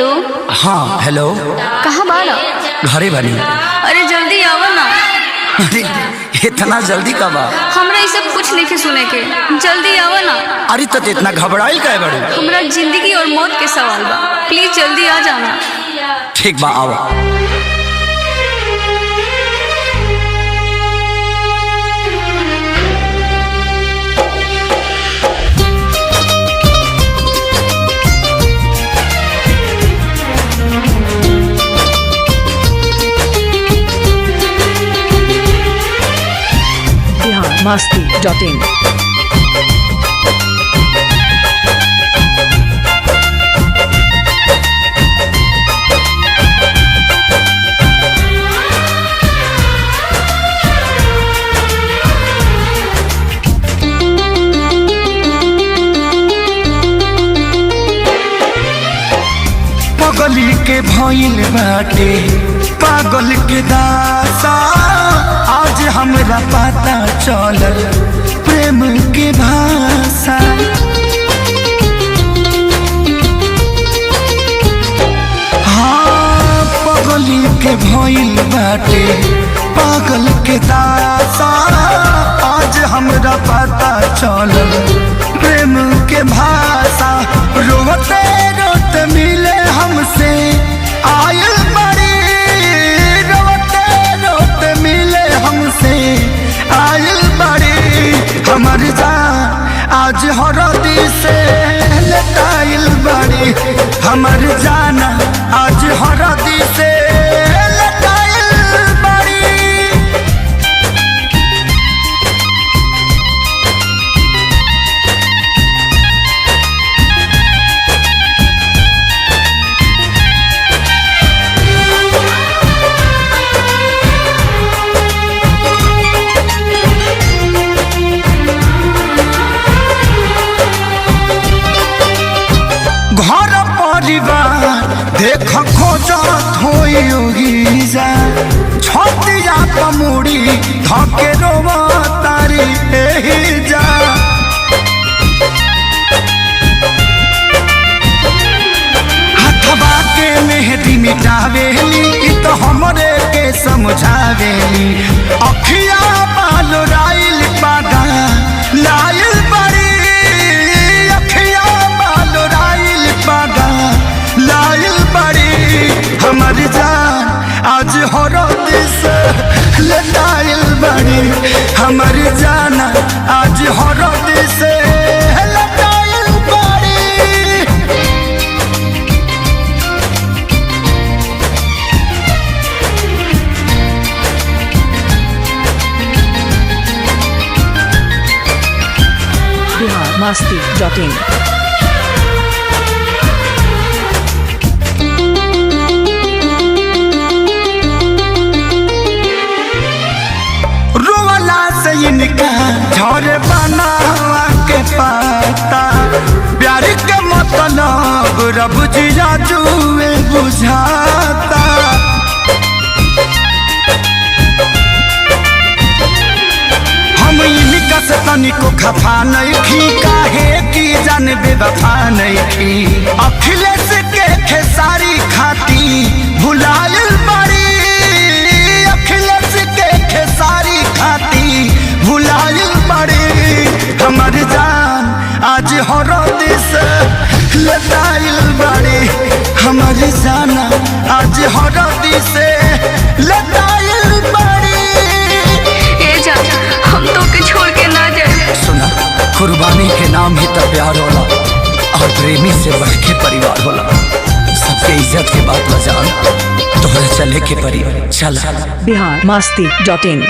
Hello. हाँ hello. कहाँ बाड़ा? घरे बनी। अरे जल्दी आवा ना। अरे इतना जल्दी कब आ? हमरा ये सब कुछ नहीं सुने के, जल्दी आवा ना। अरे तो इतना घबराइल काहे बड़ू? हमरा जिंदगी और मौत के सवाल बा, प्लीज जल्दी आ जाना। ठीक बा आवा। masti.in पगली के भइल बाटे पागल के दासा, आज हमरा पता चलल प्रेम के भाषा। हाँ पगली के भइल बाटे पागल के दासा, आज हमरा पता चलल प्रेम के भाषा। रोते रोते मिले हमसे आयल बड़ी, रोते रोते मिले हमसे आयल बड़ी। हमर जान आज हरदी से लटाइल बड़ी, हमर जान आज हरदी से लटाइल बड़ी। घर परिवार देख खोजत होई जा, छतिया पमुड़ी धके रोवा तारी एही जा। हथवा के मेहदी मिटावेली इ तो हमरे के समझावेली। अखिया बाल राइल पागा लाइल बड़ी, अखिया बाल राइल पागा लाइल बड़ी। हमर जान आज हरद से लटाइल बड़ी, हमर जान आज हरद से लटाइल बड़ी। masti.in रोवाला से इनका झर बनावा के पाता, प्यार के मतलब रब जिया जुए बुझाता। हम इनका से तनिको खफा नहीं खी, काहे की जान बेवफा नहीं खी। अखिलेश के खेसारी खाती भुलाइल बड़ी, अखिलेश के खेसारी खाती भुलाइल बड़ी। हमर जान आज हरद से लटाइल बड़ी, हमर जान आज हरद से लटाइल बड़ी। ए जान हम तो के छोड़ के ना जाए। सुना, कुर्बानी के नाम ही तो प्यार होला, और प्रेमी से बढ़ के परिवार होला। सबके इज्जत के बात बजान, तोहरा चले के परी चल। masti.in